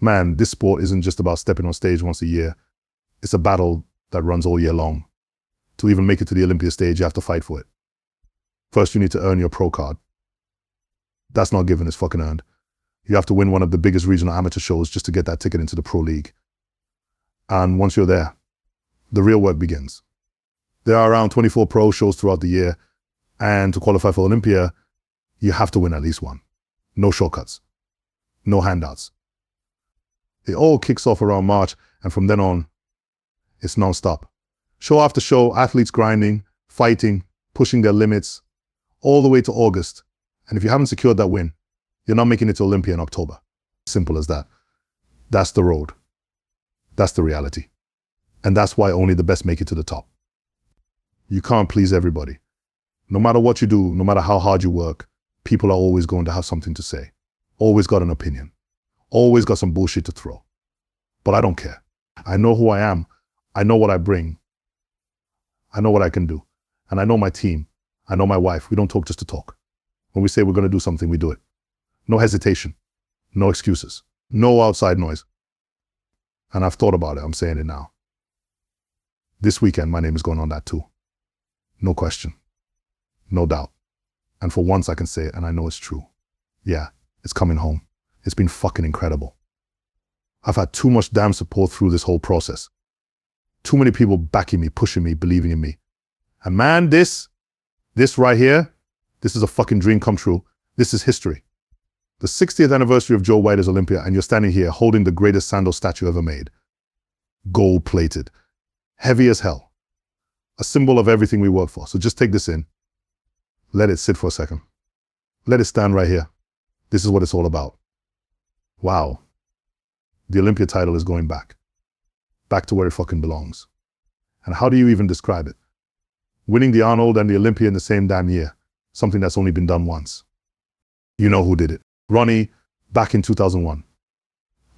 Man, this sport isn't just about stepping on stage once a year. It's a battle that runs all year long. To even make it to the Olympia stage, you have to fight for it. First, you need to earn your pro card. That's not given, it's fucking earned. You have to win one of the biggest regional amateur shows just to get that ticket into the pro league. And once you're there, the real work begins. There are around 24 pro shows throughout the year, and to qualify for Olympia, you have to win at least one. No shortcuts. No handouts. It all kicks off around March, and from then on, it's non-stop. Show after show, athletes grinding, fighting, pushing their limits, all the way to August. And if you haven't secured that win, you're not making it to Olympia in October. Simple as that. That's the road. That's the reality. And that's why only the best make it to the top. You can't please everybody. No matter what you do, no matter how hard you work, people are always going to have something to say. Always got an opinion. Always got some bullshit to throw. But I don't care. I know who I am. I know what I bring. I know what I can do. And I know my team. I know my wife. We don't talk just to talk. When we say we're going to do something, we do it. No hesitation. No excuses. No outside noise. And I've thought about it. I'm saying it now. This weekend, my name is going on that too. No question. No doubt. And for once I can say it, and I know it's true. Yeah, it's coming home. It's been fucking incredible. I've had too much damn support through this whole process. Too many people backing me, pushing me, believing in me. And man, this right here, this is a fucking dream come true. This is history. The 60th anniversary of Joe Weider's Olympia, and you're standing here holding the greatest sandal statue ever made. Gold-plated. Heavy as hell. A symbol of everything we work for. So just take this in. Let it sit for a second. Let it stand right here. This is what it's all about. Wow. The Olympia title is going back. Back to where it fucking belongs. And how do you even describe it? Winning the Arnold and the Olympia in the same damn year. Something that's only been done once. You know who did it. Ronnie, back in 2001.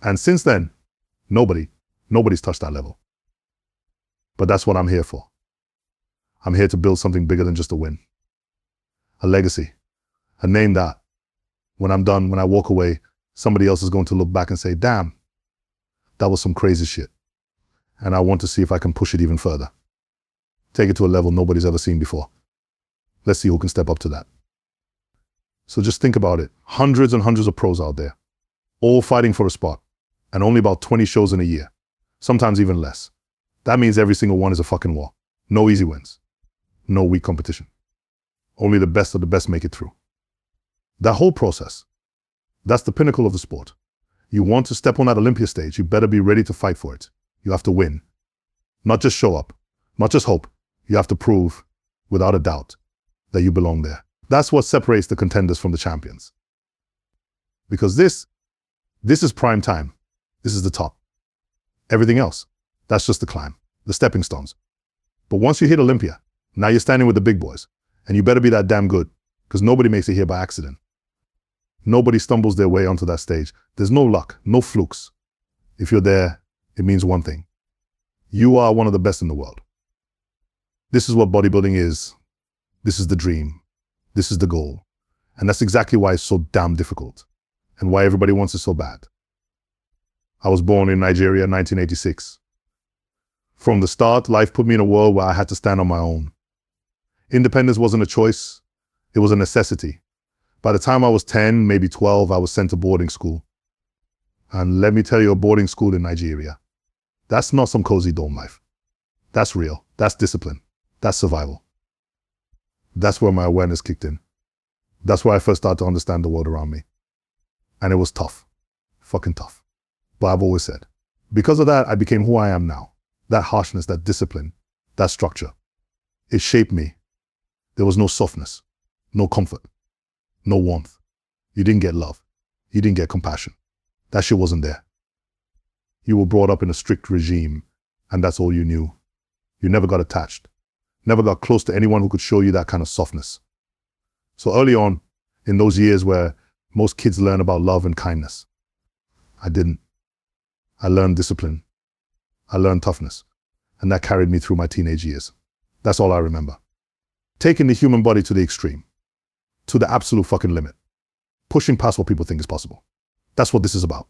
And since then, nobody's touched that level. But that's what I'm here for. I'm here to build something bigger than just a win. A legacy. A name that, when I'm done, when I walk away, somebody else is going to look back and say, damn, that was some crazy shit. And I want to see if I can push it even further. Take it to a level nobody's ever seen before. Let's see who can step up to that. So just think about it. Hundreds and hundreds of pros out there, all fighting for a spot, and only about 20 shows in a year, sometimes even less. That means every single one is a fucking war. No easy wins. No weak competition. Only the best of the best make it through. That whole process, that's the pinnacle of the sport. You want to step on that Olympia stage, you better be ready to fight for it. You have to win. Not just show up, not just hope. You have to prove, without a doubt, that you belong there. That's what separates the contenders from the champions. Because this is prime time. This is the top. Everything else, that's just the climb, the stepping stones. But once you hit Olympia, now you're standing with the big boys, and you better be that damn good, because nobody makes it here by accident. Nobody stumbles their way onto that stage. There's no luck, no flukes. If you're there, it means one thing. You are one of the best in the world. This is what bodybuilding is. This is the dream. This is the goal. And that's exactly why it's so damn difficult, and why everybody wants it so bad. I was born in Nigeria in 1986. From the start, life put me in a world where I had to stand on my own. Independence wasn't a choice, it was a necessity. By the time I was 10, maybe 12, I was sent to boarding school. And let me tell you, a boarding school in Nigeria, that's not some cozy dorm life. That's real, that's discipline, that's survival. That's where my awareness kicked in. That's where I first started to understand the world around me. And it was tough, fucking tough. But I've always said, because of that, I became who I am now. That harshness, that discipline, that structure. It shaped me. There was no softness, no comfort, no warmth. You didn't get love. You didn't get compassion. That shit wasn't there. You were brought up in a strict regime, and that's all you knew. You never got attached. Never got close to anyone who could show you that kind of softness. So early on, in those years where most kids learn about love and kindness, I didn't. I learned discipline. I learned toughness. And that carried me through my teenage years. That's all I remember. Taking the human body to the extreme. To the absolute fucking limit. Pushing past what people think is possible. That's what this is about.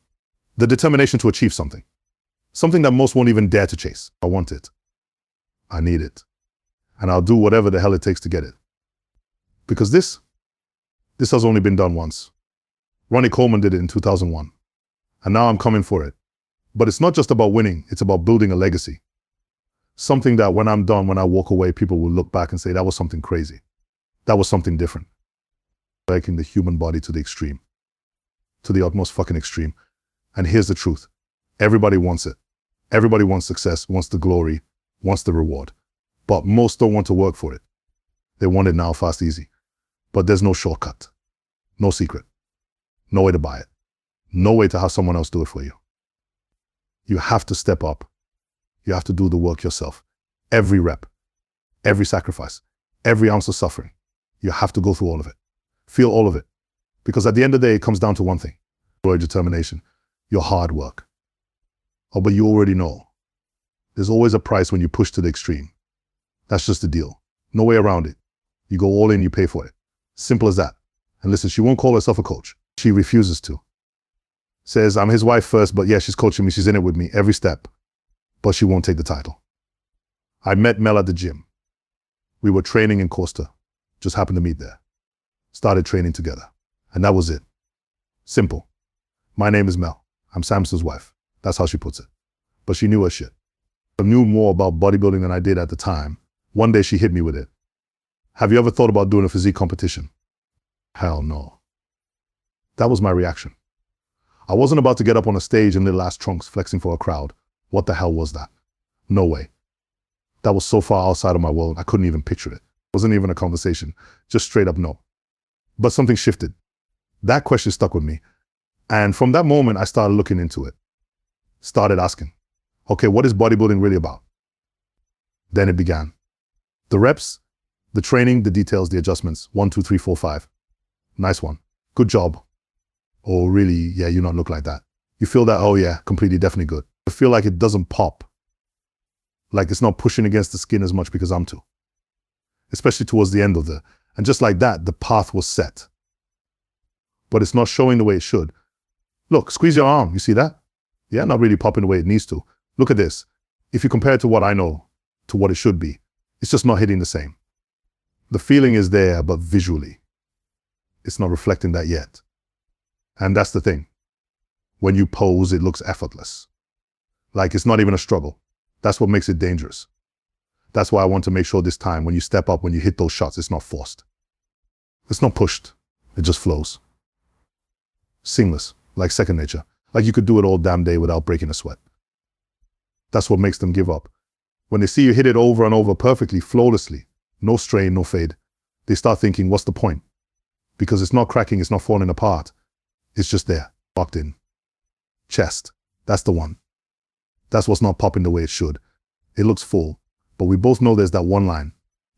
The determination to achieve something. Something that most won't even dare to chase. I want it. I need it. And I'll do whatever the hell it takes to get it. Because this has only been done once. Ronnie Coleman did it in 2001. And now I'm coming for it. But it's not just about winning, it's about building a legacy. Something that when I'm done, when I walk away, people will look back and say, that was something crazy. That was something different. Taking the human body to the extreme. To the utmost fucking extreme. And here's the truth. Everybody wants it. Everybody wants success, wants the glory, wants the reward. But most don't want to work for it. They want it now, fast, easy. But there's no shortcut. No secret. No way to buy it. No way to have someone else do it for you. You have to step up. You have to do the work yourself. Every rep, every sacrifice, every ounce of suffering. You have to go through all of it. Feel all of it. Because at the end of the day, it comes down to one thing. Your determination, your hard work. Oh, but you already know. There's always a price when you push to the extreme. That's just the deal. No way around it. You go all in, you pay for it. Simple as that. And listen, she won't call herself a coach. She refuses to. Says, I'm his wife first, but yeah, she's coaching me. She's in it with me every step. But she won't take the title. I met Mel at the gym. We were training in Costa. Just happened to meet there. Started training together. And that was it. Simple. My name is Mel. I'm Samson's wife. That's how she puts it. But she knew her shit. I knew more about bodybuilding than I did at the time. One day she hit me with it. Have you ever thought about doing a physique competition? Hell no. That was my reaction. I wasn't about to get up on a stage in little ass trunks flexing for a crowd. What the hell was that? No way. That was so far outside of my world, I couldn't even picture it. It wasn't even a conversation. Just straight up no. But something shifted. That question stuck with me. And from that moment, I started looking into it. Started asking, okay, what is bodybuilding really about? Then it began. The reps, the training, the details, the adjustments. 1, 2, 3, 4, 5. Nice one. Good job. Oh, really? Yeah, you not look like that. You feel that? Oh yeah, completely, definitely good. I feel like it doesn't pop. Like it's not pushing against the skin as much because I'm too. Especially towards the end of and just like that, the path was set. But it's not showing the way it should. Look, squeeze your arm. You see that? Yeah, not really popping the way it needs to. Look at this. If you compare it to what I know, to what it should be, it's just not hitting the same. The feeling is there, but visually, it's not reflecting that yet. And that's the thing. When you pose, it looks effortless. Like it's not even a struggle. That's what makes it dangerous. That's why I want to make sure this time, when you step up, when you hit those shots, it's not forced. It's not pushed. It just flows. Seamless, like second nature. Like you could do it all damn day without breaking a sweat. That's what makes them give up. When they see you hit it over and over perfectly, flawlessly, no strain, no fade, they start thinking, what's the point? Because it's not cracking, it's not falling apart. It's just there, locked in. Chest, that's the one. That's what's not popping the way it should. It looks full, but we both know there's that one line,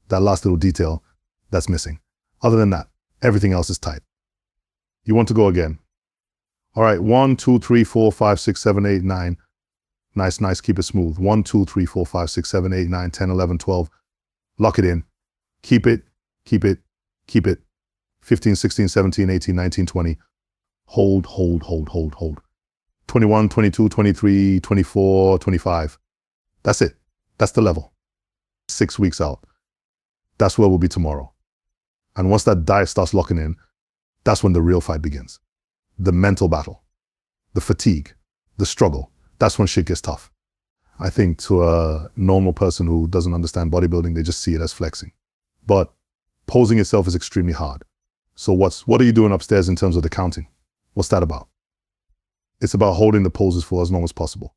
that last little detail that's missing. Other than that, everything else is tight. You want to go again? All right, 1, 2, 3, 4, 5, 6, 7, 8, 9. Nice, nice, keep it smooth. 1, 2, 3, 4, 5, 6, 7, 8, 9, 10, 11, 12. Lock it in. Keep it, keep it, keep it. 15, 16, 17, 18, 19, 20. Hold, hold, hold, hold, hold. 21, 22, 23, 24, 25. That's it. That's the level. 6 weeks out. That's where we'll be tomorrow. And once that diet starts locking in, that's when the real fight begins. The mental battle, the fatigue, the struggle. That's when shit gets tough. I think to a normal person who doesn't understand bodybuilding, they just see it as flexing. But posing itself is extremely hard. So what are you doing upstairs in terms of the counting? What's that about? It's about holding the poses for as long as possible.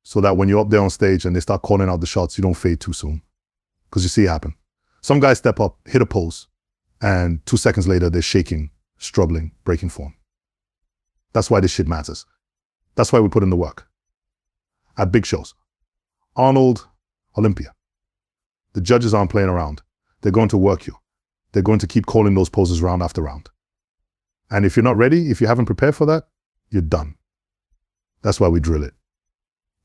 So that when you're up there on stage and they start calling out the shots, you don't fade too soon. Because you see it happen. Some guys step up, hit a pose, and 2 seconds later, they're shaking, struggling, breaking form. That's why this shit matters. That's why we put in the work. At big shows. Arnold, Olympia. The judges aren't playing around. They're going to work you. They're going to keep calling those poses round after round. And if you're not ready, if you haven't prepared for that, you're done. That's why we drill it.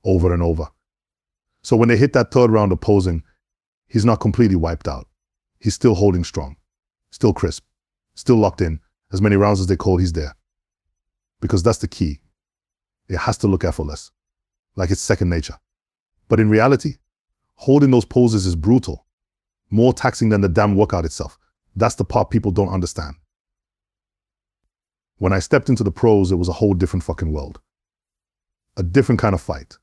Over and over. So when they hit that third round of posing, he's not completely wiped out. He's still holding strong. Still crisp. Still locked in. As many rounds as they call, he's there. Because that's the key. It has to look effortless, like it's second nature. But in reality, holding those poses is brutal, more taxing than the damn workout itself. That's the part people don't understand. When I stepped into the pros, it was a whole different fucking world. A different kind of fight.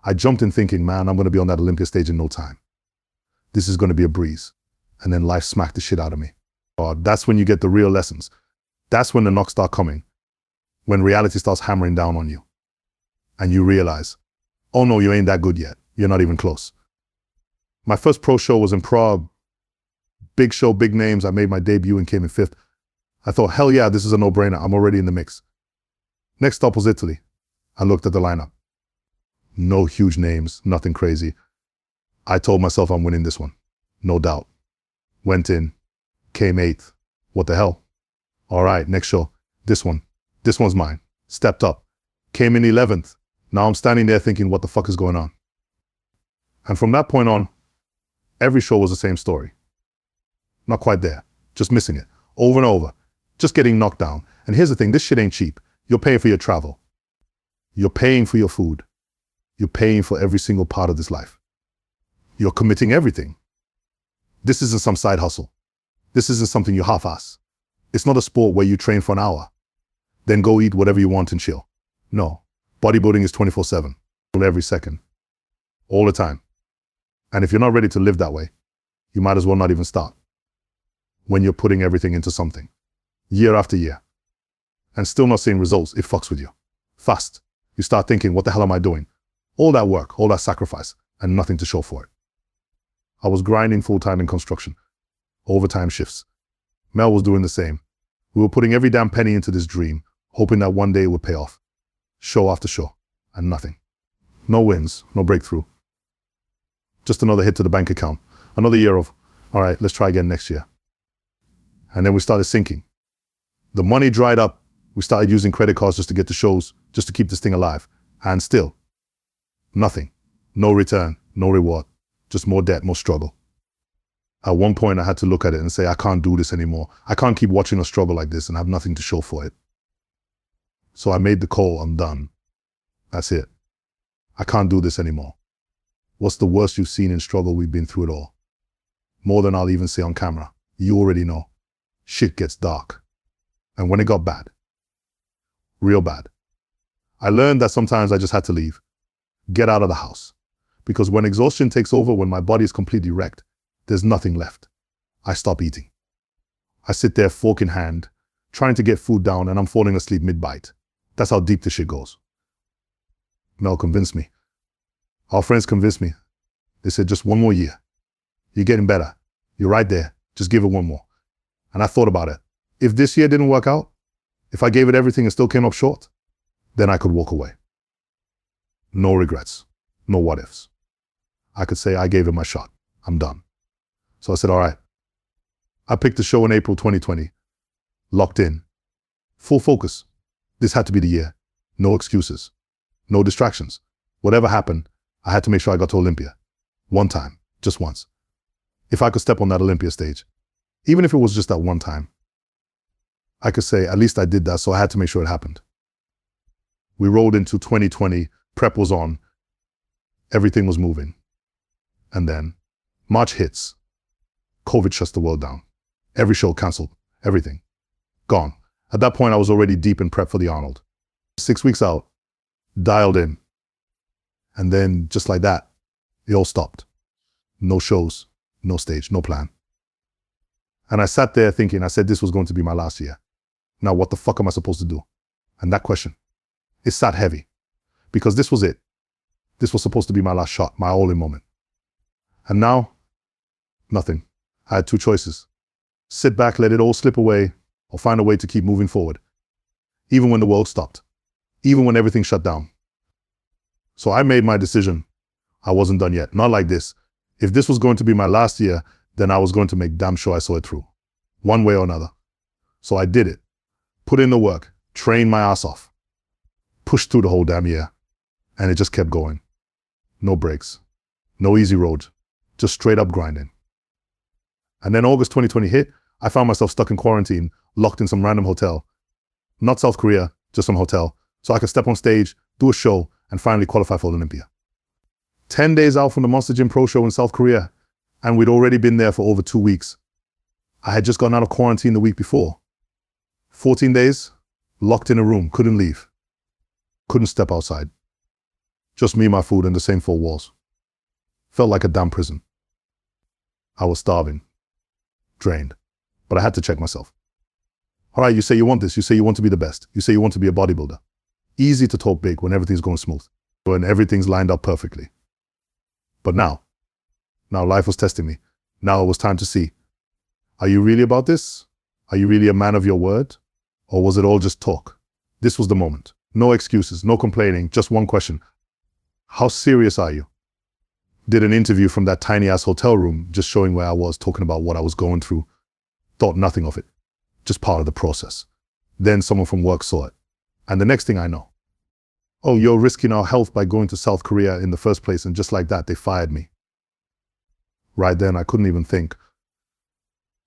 I jumped in thinking, man, I'm going to be on that Olympia stage in no time. This is going to be a breeze. And then life smacked the shit out of me. That's when you get the real lessons. That's when the knocks start coming. When reality starts hammering down on you. And you realize, oh no, you ain't that good yet. You're not even close. My first pro show was in Prague. Big show, big names. I made my debut and came in 5th. I thought, hell yeah, this is a no-brainer. I'm already in the mix. Next stop was Italy. I looked at the lineup. No huge names, nothing crazy. I told myself I'm winning this one. No doubt. Went in, came 8th. What the hell? All right, next show. This one. This one's mine. Stepped up. Came in 11th. Now I'm standing there thinking, what the fuck is going on? And from that point on, every show was the same story. Not quite there. Just missing it. Over and over. Just getting knocked down. And here's the thing, this shit ain't cheap. You're paying for your travel. You're paying for your food. You're paying for every single part of this life. You're committing everything. This isn't some side hustle. This isn't something you half-ass. It's not a sport where you train for an hour, then go eat whatever you want and chill. No. Bodybuilding is 24/7, every second, all the time. And if you're not ready to live that way, you might as well not even start. When you're putting everything into something, year after year, and still not seeing results, it fucks with you. Fast. You start thinking, what the hell am I doing? All that work, all that sacrifice, and nothing to show for it. I was grinding full-time in construction, overtime shifts. Mel was doing the same. We were putting every damn penny into this dream, hoping that one day it would pay off. Show after show, and nothing. No wins, no breakthrough. Just another hit to the bank account. Another year of, all right, let's try again next year. And then we started sinking. The money dried up. We started using credit cards just to get to shows, just to keep this thing alive. And still, nothing. No return, no reward. Just more debt, more struggle. At one point, I had to look at it and say, I can't do this anymore. I can't keep watching a struggle like this and have nothing to show for it. So I made the call, I'm done. That's it. I can't do this anymore. What's the worst you've seen in struggle? We've been through it all. More than I'll even say on camera. You already know. Shit gets dark. And when it got bad, real bad, I learned that sometimes I just had to leave. Get out of the house. Because when exhaustion takes over, when my body is completely wrecked, there's nothing left. I stop eating. I sit there fork in hand, trying to get food down, and I'm falling asleep mid-bite. That's how deep this shit goes. Mel convinced me. Our friends convinced me. They said, just one more year. You're getting better. You're right there. Just give it one more. And I thought about it. If this year didn't work out, if I gave it everything and still came up short, then I could walk away. No regrets. No what ifs. I could say I gave it my shot. I'm done. So I said, all right. I picked the show in April 2020. Locked in. Full focus. This had to be the year. No excuses. No distractions. Whatever happened, I had to make sure I got to Olympia. One time. Just once. If I could step on that Olympia stage, even if it was just that one time, I could say, at least I did that, so I had to make sure it happened. We rolled into 2020. Prep was on. Everything was moving. And then March hits. COVID shuts the world down. Every show canceled. Everything. Gone. At that point, I was already deep in prep for the Arnold. 6 weeks out, dialed in. And then, just like that, it all stopped. No shows, no stage, no plan. And I sat there thinking, I said this was going to be my last year. Now, what the fuck am I supposed to do? And that question, it sat heavy. Because this was it. This was supposed to be my last shot, my all-in moment. And now, nothing. I had two choices. Sit back, let it all slip away, or find a way to keep moving forward. Even when the world stopped. Even when everything shut down. So I made my decision. I wasn't done yet. Not like this. If this was going to be my last year, then I was going to make damn sure I saw it through. One way or another. So I did it. Put in the work. Trained my ass off. Pushed through the whole damn year. And it just kept going. No breaks. No easy road. Just straight up grinding. And then August 2020 hit. I found myself stuck in quarantine, locked in some random hotel. Not South Korea, just some hotel. so I could step on stage, do a show, and finally qualify for Olympia. 10 days out from the Monster Gym Pro Show in South Korea, and we'd already been there for over 2 weeks. I had just gotten out of quarantine the week before. 14 days, locked in a room, couldn't leave. Couldn't step outside. Just me, my food, and the same 4 walls. Felt like a damn prison. I was starving, drained, but I had to check myself. All right, you say you want this, you say you want to be the best, you say you want to be a bodybuilder. Easy to talk big when everything's going smooth, when everything's lined up perfectly. But now life was testing me. Now it was time to see. Are you really about this? Are you really a man of your word? Or was it all just talk? This was the moment. No excuses, no complaining, just one question. How serious are you? Did an interview from that tiny ass hotel room, just showing where I was, talking about what I was going through. Thought nothing of it. Just part of the process. Then someone from work saw it. And the next thing I know, oh, you're risking our health by going to South Korea in the first place, and just like that, they fired me. Right then, I couldn't even think.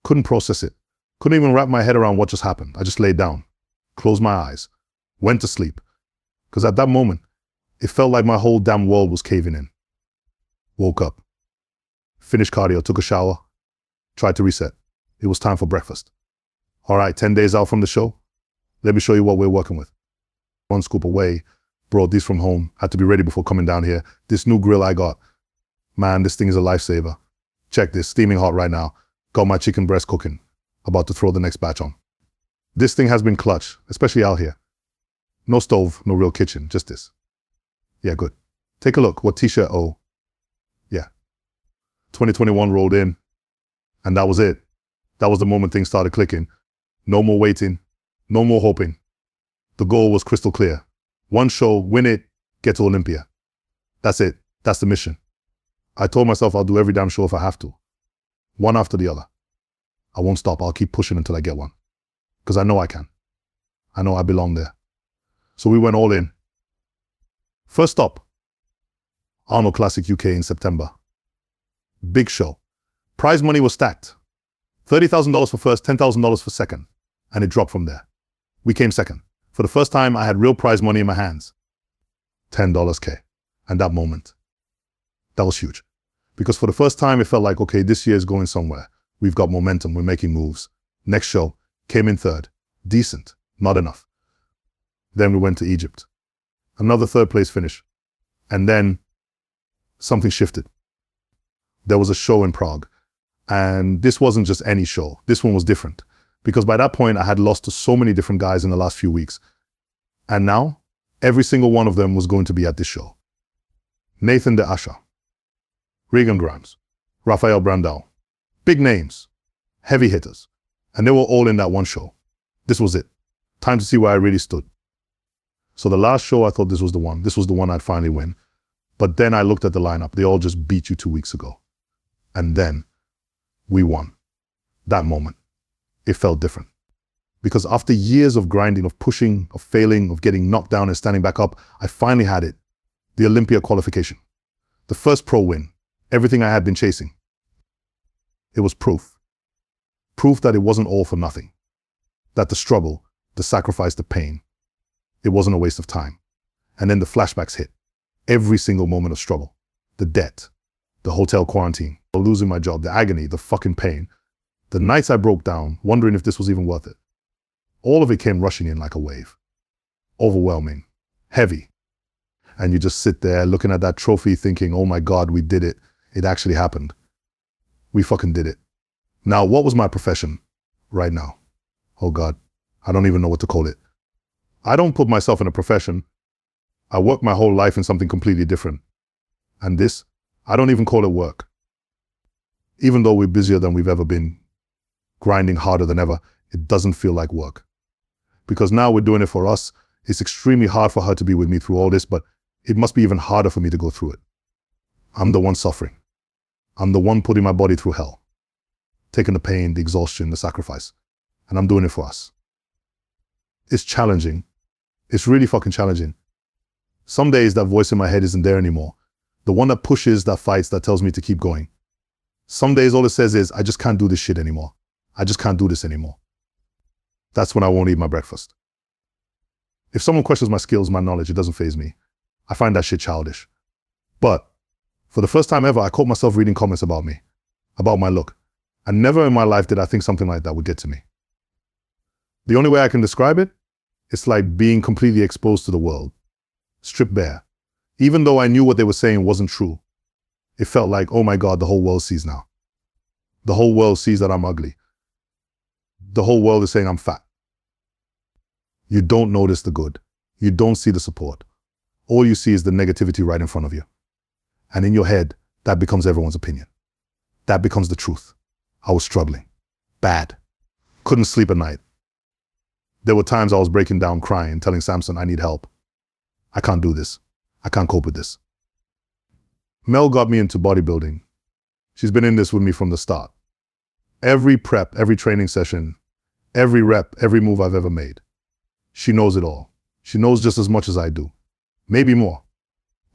Couldn't process it. Couldn't even wrap my head around what just happened. I just laid down, closed my eyes, went to sleep. Because at that moment, it felt like my whole damn world was caving in. Woke up, finished cardio, took a shower, tried to reset. It was time for breakfast. All right, 10 days out from the show. Let me show you what we're working with. 1 scoop away, brought these from home, had to be ready before coming down here. This new grill I got, man, this thing is a lifesaver. Check this, steaming hot right now. Got my chicken breast cooking, about to throw the next batch on. This thing has been clutch, especially out here. No stove, no real kitchen, just this. Yeah, good. Take a look, what t-shirt, oh. Yeah. 2021 rolled in, and that was it. That was the moment things started clicking. No more waiting, no more hoping. The goal was crystal clear. 1 show, win it, get to Olympia. That's it, that's the mission. I told myself I'll do every damn show if I have to. One after the other. I won't stop, I'll keep pushing until I get one. Because I know I can. I know I belong there. So we went all in. First stop, Arnold Classic UK in September. Big show. Prize money was stacked. $30,000 for first, $10,000 for second. And it dropped from there. We came second. For the first time, I had real prize money in my hands. $10 K. And that moment, that was huge. Because for the first time, it felt like, okay, this year is going somewhere. We've got momentum, we're making moves. Next show, came in third. Decent, not enough. Then we went to Egypt. Another 3rd place finish. And then something shifted. There was a show in Prague. And this wasn't just any show. This one was different. Because by that point, I had lost to so many different guys in the last few weeks. And now, every single one of them was going to be at this show. Nathan De Asha, Regan Grimes, Rafael Brandao. Big names, heavy hitters. And they were all in that one show. This was it. Time to see where I really stood. So the last show, I thought this was the one. This was the one I'd finally win. But then I looked at the lineup. They all just beat you 2 weeks ago. And then we won. That moment, it felt different. Because after years of grinding, of pushing, of failing, of getting knocked down and standing back up, I finally had it. The Olympia qualification. The first pro win. Everything I had been chasing. It was proof. Proof that it wasn't all for nothing. That the struggle, the sacrifice, the pain, it wasn't a waste of time. And then the flashbacks hit. Every single moment of struggle. The debt, the hotel quarantine, losing my job, the agony, the fucking pain. The nights I broke down, wondering if this was even worth it. All of it came rushing in like a wave. Overwhelming. Heavy. And you just sit there looking at that trophy thinking, oh my God, we did it. It actually happened. We fucking did it. Now, what was my profession right now? Oh God, I don't even know what to call it. I don't put myself in a profession. I work my whole life in something completely different. And this, I don't even call it work. Even though we're busier than we've ever been, grinding harder than ever, it doesn't feel like work. Because now we're doing it for us. It's extremely hard for her to be with me through all this, but it must be even harder for me to go through it. I'm the one suffering. I'm the one putting my body through hell. Taking the pain, the exhaustion, the sacrifice. And I'm doing it for us. It's challenging. It's really fucking challenging. Some days that voice in my head isn't there anymore. The one that pushes, that fights, that tells me to keep going. Some days all it says is, I just can't do this shit anymore. I just can't do this anymore. That's when I won't eat my breakfast. If someone questions my skills, my knowledge, it doesn't faze me. I find that shit childish. But for the first time ever, I caught myself reading comments about me, about my look. And never in my life did I think something like that would get to me. The only way I can describe it, it's like being completely exposed to the world, stripped bare. Even though I knew what they were saying wasn't true, it felt like, oh my God, the whole world sees now. The whole world sees that I'm ugly. The whole world is saying I'm fat. You don't notice the good. You don't see the support. All you see is the negativity right in front of you. And in your head, that becomes everyone's opinion. That becomes the truth. I was struggling. Bad. Couldn't sleep at night. There were times I was breaking down crying, telling Samson I need help. I can't do this. I can't cope with this. Mel got me into bodybuilding. She's been in this with me from the start. Every prep, every training session, every rep, every move I've ever made. She knows it all. She knows just as much as I do. Maybe more.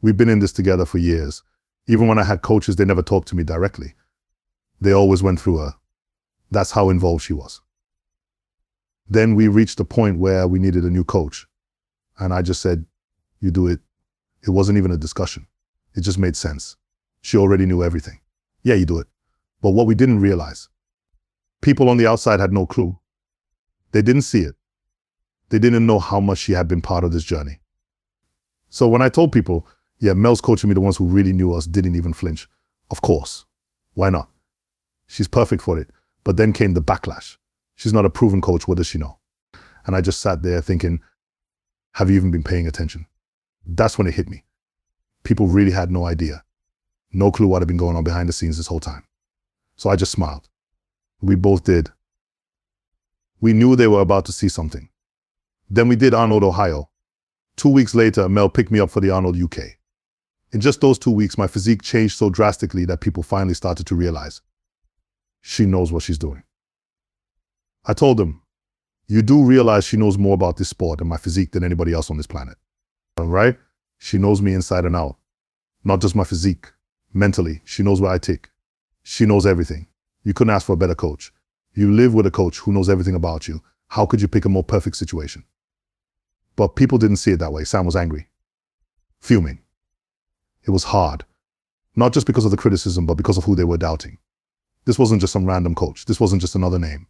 We've been in this together for years. Even when I had coaches, they never talked to me directly. They always went through her. That's how involved she was. Then we reached a point where we needed a new coach. And I just said, you do it. It wasn't even a discussion. It just made sense. She already knew everything. Yeah, you do it. But what we didn't realize, people on the outside had no clue. They didn't see it. They didn't know how much she had been part of this journey. So when I told people, yeah, Mel's coaching me, the ones who really knew us didn't even flinch. Of course. Why not? She's perfect for it. But then came the backlash. She's not a proven coach. What does she know? And I just sat there thinking, have you even been paying attention? That's when it hit me. People really had no idea. No clue what had been going on behind the scenes this whole time. So I just smiled. We both did. We knew they were about to see something. Then we did Arnold, Ohio. 2 weeks later, Mel picked me up for the Arnold UK. In just those 2 weeks, my physique changed so drastically that people finally started to realize she knows what she's doing. I told them, you do realize she knows more about this sport and my physique than anybody else on this planet, right? She knows me inside and out. Not just my physique. Mentally, she knows where I tick. She knows everything. You couldn't ask for a better coach. You live with a coach who knows everything about you. How could you pick a more perfect situation? But people didn't see it that way. Sam was angry, fuming. It was hard, not just because of the criticism, but because of who they were doubting. This wasn't just some random coach. This wasn't just another name.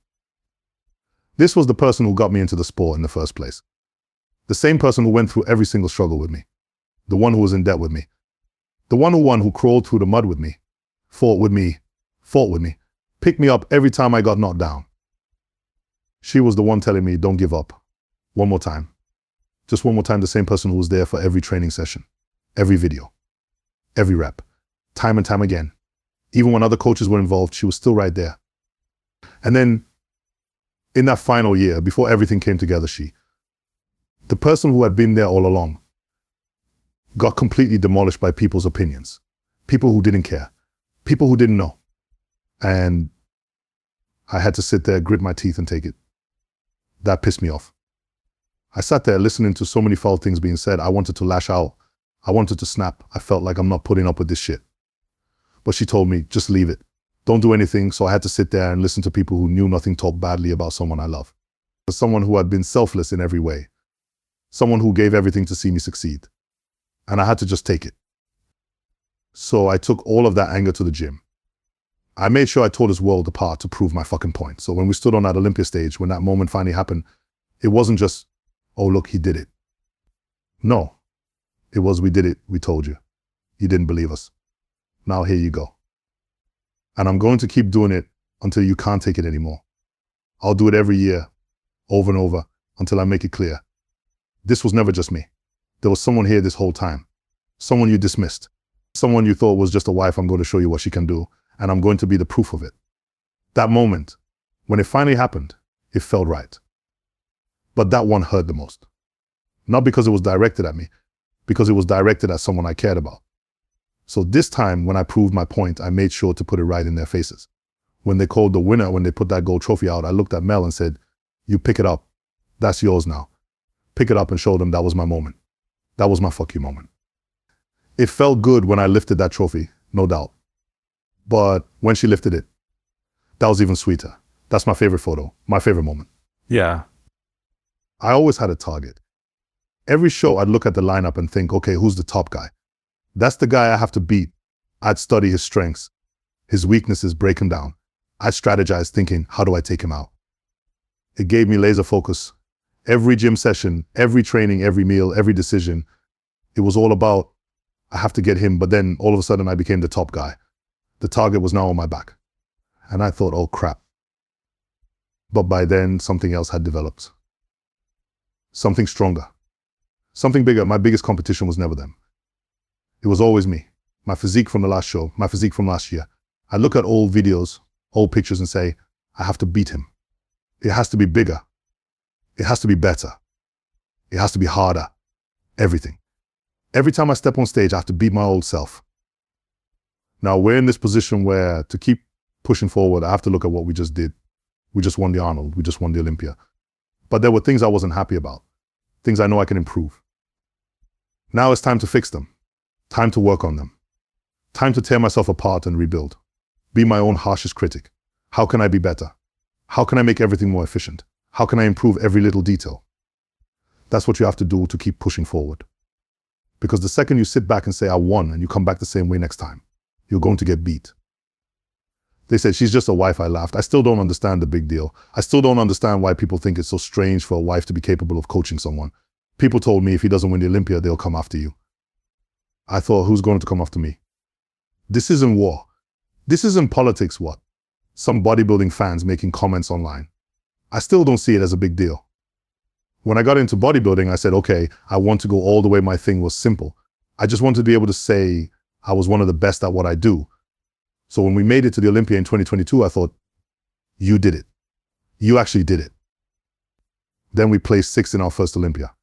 This was the person who got me into the sport in the first place. The same person who went through every single struggle with me. The one who was in debt with me. The one who crawled through the mud with me, fought with me, picked me up every time I got knocked down. She was the one telling me, don't give up. One more time. Just one more time, the same person who was there for every training session, every video, every rep, time and time again. Even when other coaches were involved, she was still right there. And then, in that final year, before everything came together, the person who had been there all along, got completely demolished by people's opinions. People who didn't care. People who didn't know. And I had to sit there, grit my teeth and take it. That pissed me off. I sat there listening to so many foul things being said. I wanted to lash out. I wanted to snap. I felt like I'm not putting up with this shit. But she told me, just leave it. Don't do anything. So I had to sit there and listen to people who knew nothing talk badly about someone I love. Someone who had been selfless in every way. Someone who gave everything to see me succeed. And I had to just take it. So I took all of that anger to the gym. I made sure I tore this world apart to prove my fucking point. So when we stood on that Olympia stage, when that moment finally happened, it wasn't just, oh, look, he did it. No, it was, we did it. We told you. You didn't believe us. Now here you go. And I'm going to keep doing it until you can't take it anymore. I'll do it every year, over and over, until I make it clear. This was never just me. There was someone here this whole time. Someone you dismissed. Someone you thought was just a wife. I'm going to show you what she can do, and I'm going to be the proof of it. That moment, when it finally happened, it felt right. But that one hurt the most. Not because it was directed at me, because it was directed at someone I cared about. So this time, when I proved my point, I made sure to put it right in their faces. When they called the winner, when they put that gold trophy out, I looked at Mel and said, you pick it up. That's yours now. Pick it up and show them that was my moment. That was my fuck you moment. It felt good when I lifted that trophy, no doubt. But when she lifted it, that was even sweeter. That's my favorite photo, my favorite moment. Yeah. I always had a target. Every show, I'd look at the lineup and think, okay, who's the top guy? That's the guy I have to beat. I'd study his strengths, his weaknesses, break him down. I'd strategize thinking, how do I take him out? It gave me laser focus. Every gym session, every training, every meal, every decision, it was all about, I have to get him, but then all of a sudden I became the top guy. The target was now on my back. And I thought, oh crap. But by then, something else had developed. Something stronger. Something bigger. My biggest competition was never them. It was always me. My physique from the last show, my physique from last year. I look at old videos, old pictures and say, I have to beat him. It has to be bigger. It has to be better. It has to be harder. Everything. Every time I step on stage, I have to beat my old self. Now we're in this position where to keep pushing forward, I have to look at what we just did. We just won the Arnold. We just won the Olympia. But there were things I wasn't happy about. Things I know I can improve. Now it's time to fix them. Time to work on them. Time to tear myself apart and rebuild. Be my own harshest critic. How can I be better? How can I make everything more efficient? How can I improve every little detail? That's what you have to do to keep pushing forward. Because the second you sit back and say, I won, and you come back the same way next time, you're going to get beat. They said, she's just a wife. I laughed. I still don't understand the big deal. I still don't understand why people think it's so strange for a wife to be capable of coaching someone. People told me if he doesn't win the Olympia, they'll come after you. I thought, who's going to come after me? This isn't war. This isn't politics, what? Some bodybuilding fans making comments online. I still don't see it as a big deal. When I got into bodybuilding, I said, okay, I want to go all the way. My thing was simple. I just wanted to be able to say I was one of the best at what I do. So when we made it to the Olympia in 2022, I thought, you did it. You actually did it. Then we placed 6th in our first Olympia.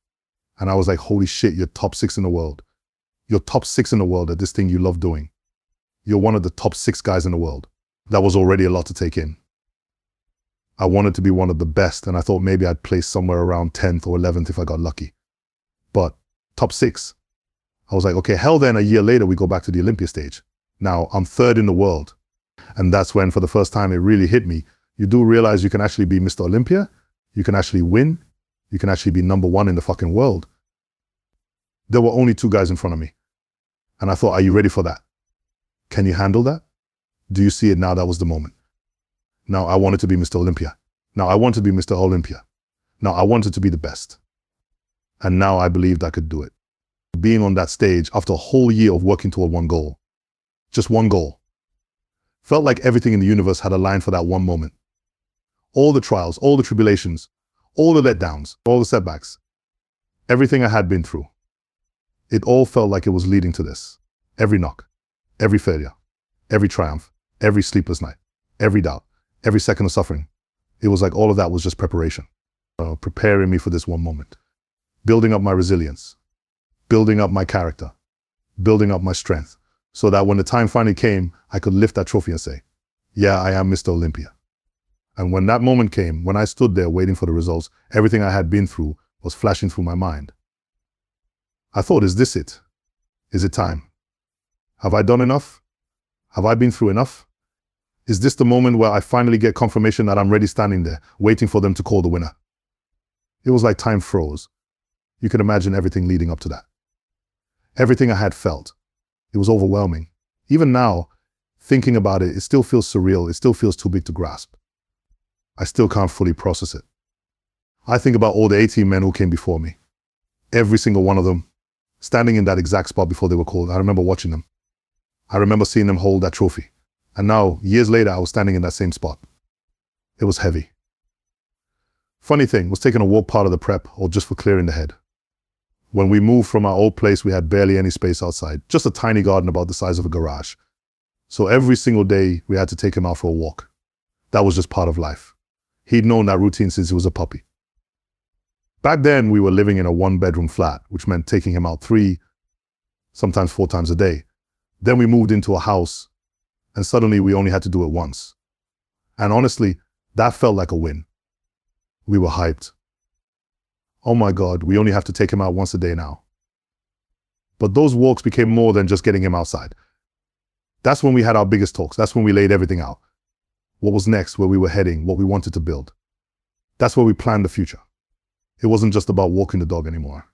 And I was like, holy shit, you're top 6 in the world. You're top 6 in the world at this thing you love doing. You're one of the top 6 guys in the world. That was already a lot to take in. I wanted to be one of the best, and I thought maybe I'd place somewhere around 10th or 11th if I got lucky. But top 6. I was like, okay, hell then a year later we go back to the Olympia stage. Now I'm 3rd in the world. And that's when for the first time it really hit me. You do realize you can actually be Mr. Olympia. You can actually win. You can actually be number 1 in the fucking world. There were only 2 guys in front of me. And I thought, are you ready for that? Can you handle that? Do you see it now? That was the moment. Now I wanted to be Mr. Olympia. Now I wanted to be Mr. Olympia. Now I wanted to be the best. And now I believed I could do it. Being on that stage after a whole year of working toward one goal. Just one goal. Felt like everything in the universe had aligned for that one moment. All the trials, all the tribulations, all the letdowns, all the setbacks, everything I had been through. It all felt like it was leading to this. Every knock, every failure, every triumph, every sleepless night, every doubt, every second of suffering. It was like all of that was just preparation. Preparing me for this one moment. Building up my resilience. Building up my character. Building up my strength. So that when the time finally came, I could lift that trophy and say, yeah, I am Mr. Olympia. And when that moment came, when I stood there waiting for the results, everything I had been through was flashing through my mind. I thought, is this it? Is it time? Have I done enough? Have I been through enough? Is this the moment where I finally get confirmation that I'm ready standing there, waiting for them to call the winner? It was like time froze. You can imagine everything leading up to that. Everything I had felt. It was overwhelming. Even now, thinking about it, it still feels surreal. It still feels too big to grasp. I still can't fully process it. I think about all the 18 men who came before me. Every single one of them, standing in that exact spot before they were called. I remember watching them. I remember seeing them hold that trophy. And now, years later, I was standing in that same spot. It was heavy. Funny thing, was taking a walk part of the prep or just for clearing the head. When we moved from our old place, we had barely any space outside, just a tiny garden about the size of a garage. So every single day, we had to take him out for a walk. That was just part of life. He'd known that routine since he was a puppy. Back then, we were living in a 1-bedroom flat, which meant taking him out 3, sometimes 4 times a day. Then we moved into a house, and suddenly we only had to do it once. And honestly, that felt like a win. We were hyped. Oh my God, we only have to take him out once a day now. But those walks became more than just getting him outside. That's when we had our biggest talks. That's when we laid everything out. What was next, where we were heading, what we wanted to build. That's where we planned the future. It wasn't just about walking the dog anymore.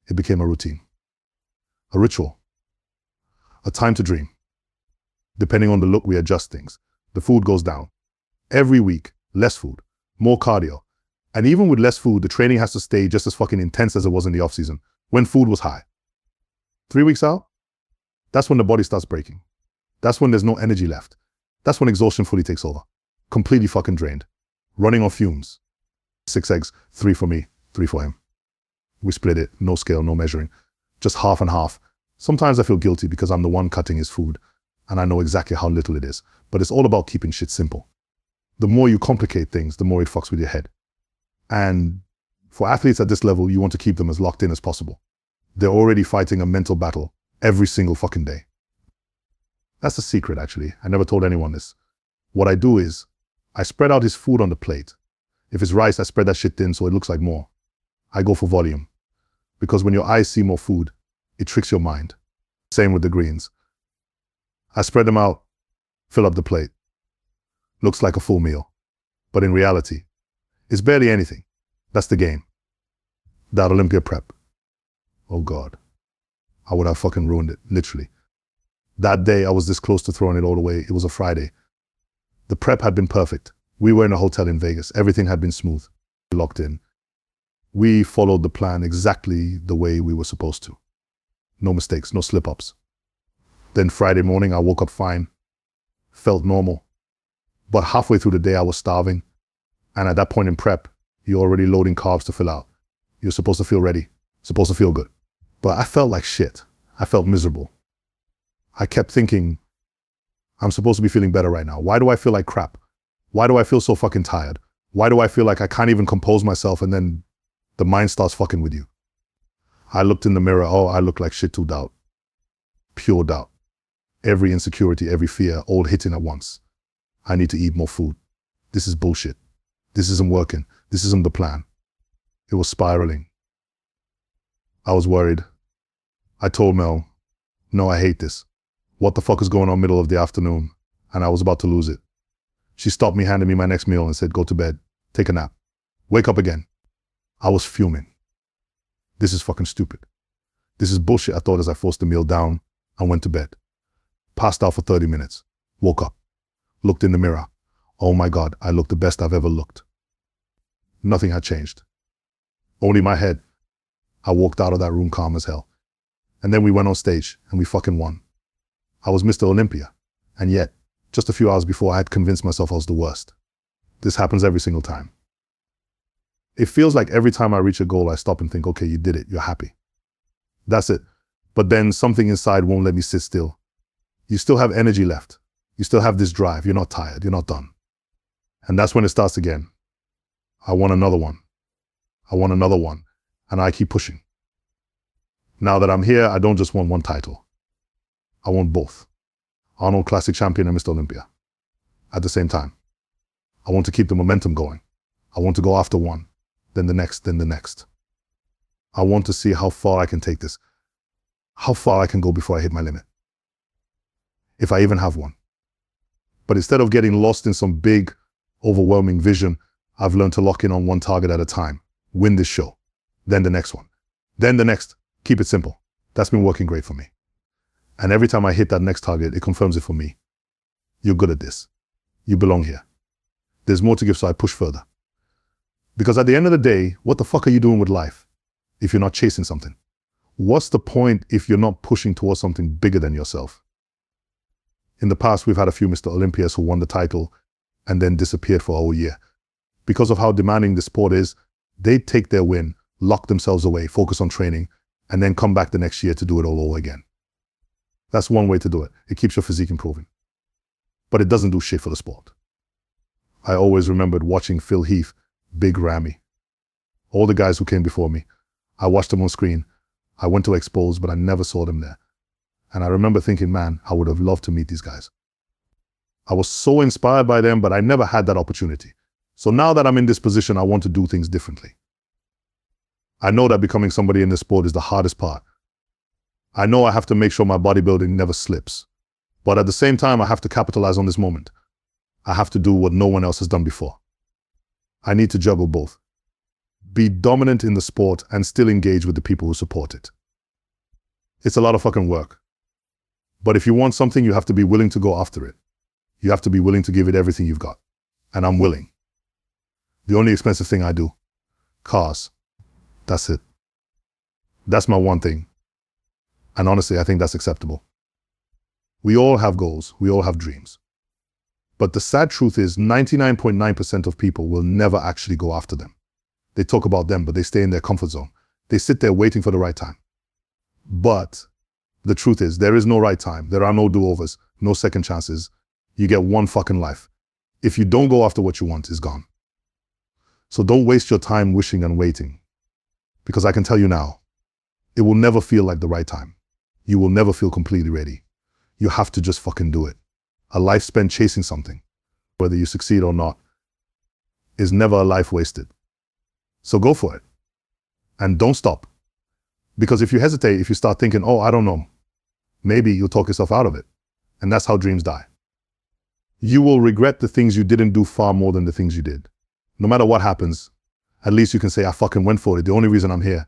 It became a routine, a ritual, a time to dream. Depending on the look, we adjust things. The food goes down. Every week, less food, more cardio. And even with less food, the training has to stay just as fucking intense as it was in the off-season, when food was high. 3 weeks out, that's when the body starts breaking. That's when there's no energy left. That's when exhaustion fully takes over. Completely fucking drained. Running on fumes. 6 eggs, 3 for me, 3 for him. We split it, no scale, no measuring. Just half and half. Sometimes I feel guilty because I'm the one cutting his food, and I know exactly how little it is. But it's all about keeping shit simple. The more you complicate things, the more it fucks with your head. And for athletes at this level, you want to keep them as locked in as possible. They're already fighting a mental battle every single fucking day. That's the secret, actually. I never told anyone this. What I do is, I spread out his food on the plate. If it's rice, I spread that shit thin so it looks like more. I go for volume. Because when your eyes see more food, it tricks your mind. Same with the greens. I spread them out, fill up the plate. Looks like a full meal. But in reality, it's barely anything. That's the game. That Olympia prep. Oh God. I would have fucking ruined it, literally. That day, I was this close to throwing it all away. It was a Friday. The prep had been perfect. We were in a hotel in Vegas. Everything had been smooth, locked in. We followed the plan exactly the way we were supposed to. No mistakes, no slip-ups. Then Friday morning, I woke up fine, felt normal. But halfway through the day, I was starving. And at that point in prep, you're already loading carbs to fill out. You're supposed to feel ready, supposed to feel good. But I felt like shit. I felt miserable. I kept thinking, I'm supposed to be feeling better right now. Why do I feel like crap? Why do I feel so fucking tired? Why do I feel like I can't even compose myself, and then the mind starts fucking with you? I looked in the mirror. Oh, I look like shit to doubt. Pure doubt. Every insecurity, every fear, all hitting at once. I need to eat more food. This is bullshit. This isn't working. This isn't the plan. It was spiraling. I was worried. I told Mel, no, I hate this. What the fuck is going on middle of the afternoon? And I was about to lose it. She stopped me, handed me my next meal and said, go to bed, take a nap, wake up again. I was fuming. This is fucking stupid. This is bullshit, I thought as I forced the meal down and went to bed. Passed out for 30 minutes, woke up, looked in the mirror. Oh my God, I looked the best I've ever looked. Nothing had changed. Only my head. I walked out of that room calm as hell. And then we went on stage and we fucking won. I was Mr. Olympia. And yet, just a few hours before, I had convinced myself I was the worst. This happens every single time. It feels like every time I reach a goal, I stop and think, okay, you did it, you're happy. That's it. But then something inside won't let me sit still. You still have energy left. You still have this drive. You're not tired. You're not done. And that's when it starts again. I want another one. I want another one. And I keep pushing. Now that I'm here, I don't just want one title. I want both. Arnold Classic Champion and Mr. Olympia. At the same time. I want to keep the momentum going. I want to go after one, then the next, then the next. I want to see how far I can take this. How far I can go before I hit my limit. If I even have one. But instead of getting lost in some big, overwhelming vision, I've learned to lock in on one target at a time. Win this show. Then the next one. Then the next. Keep it simple. That's been working great for me. And every time I hit that next target, it confirms it for me. You're good at this. You belong here. There's more to give, so I push further. Because at the end of the day, what the fuck are you doing with life if you're not chasing something? What's the point if you're not pushing towards something bigger than yourself? In the past, we've had a few Mr. Olympias who won the title and then disappeared for a whole year. Because of how demanding the sport is, they'd take their win, lock themselves away, focus on training, and then come back the next year to do it all over again. That's one way to do it. It keeps your physique improving. But it doesn't do shit for the sport. I always remembered watching Phil Heath, Big Ramy. All the guys who came before me. I watched them on screen. I went to expos, but I never saw them there. And I remember thinking, man, I would have loved to meet these guys. I was so inspired by them, but I never had that opportunity. So now that I'm in this position, I want to do things differently. I know that becoming somebody in this sport is the hardest part. I know I have to make sure my bodybuilding never slips. But at the same time, I have to capitalize on this moment. I have to do what no one else has done before. I need to juggle both. be dominant in the sport, and still engage with the people who support it. It's a lot of fucking work. But if you want something, you have to be willing to go after it. You have to be willing to give it everything you've got. And I'm willing. The only expensive thing I do, cars. That's it. That's my one thing. And honestly, I think that's acceptable. We all have goals. We all have dreams. But the sad truth is 99.9% of people will never actually go after them. They talk about them, but they stay in their comfort zone. They sit there waiting for the right time. But the truth is, there is no right time. There are no do-overs, no second chances. You get one fucking life. If you don't go after what you want, it's gone. So don't waste your time wishing and waiting. Because I can tell you now, it will never feel like the right time. You will never feel completely ready. You have to just fucking do it. A life spent chasing something, whether you succeed or not, is never a life wasted. So go for it. And don't stop. Because if you hesitate, if you start thinking, oh, I don't know, maybe you'll talk yourself out of it. And that's how dreams die. You will regret the things you didn't do far more than the things you did. No matter what happens, at least you can say, I fucking went for it. The only reason I'm here,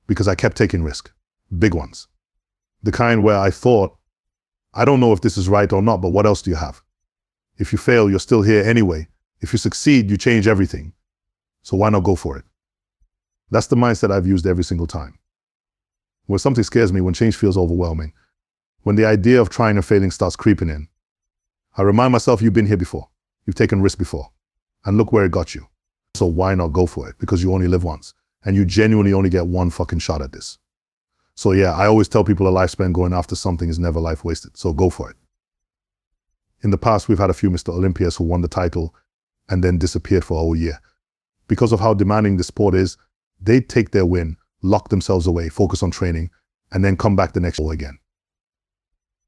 because I kept taking risk. Big ones. The kind where I thought, I don't know if this is right or not, but what else do you have? If you fail, you're still here anyway. If you succeed, you change everything. So why not go for it? That's the mindset I've used every single time. When something scares me, when change feels overwhelming, when the idea of trying and failing starts creeping in, I remind myself, you've been here before. You've taken risks before. And look where it got you. So why not go for it? Because you only live once. And you genuinely only get one fucking shot at this. So yeah, I always tell people a life spent going after something is never life wasted. So go for it. In the past, we've had a few Mr. Olympias who won the title and then disappeared for a whole year. Because of how demanding the sport is, they take their win, lock themselves away, focus on training, and then come back the next year again.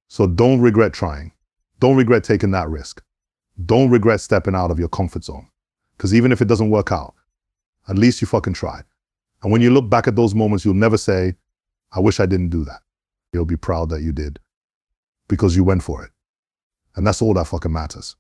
So don't regret trying. Don't regret taking that risk. Don't regret stepping out of your comfort zone. Because even if it doesn't work out, at least you fucking tried. And when you look back at those moments, you'll never say, I wish I didn't do that. You'll be proud that you did. Because you went for it. And that's all that fucking matters.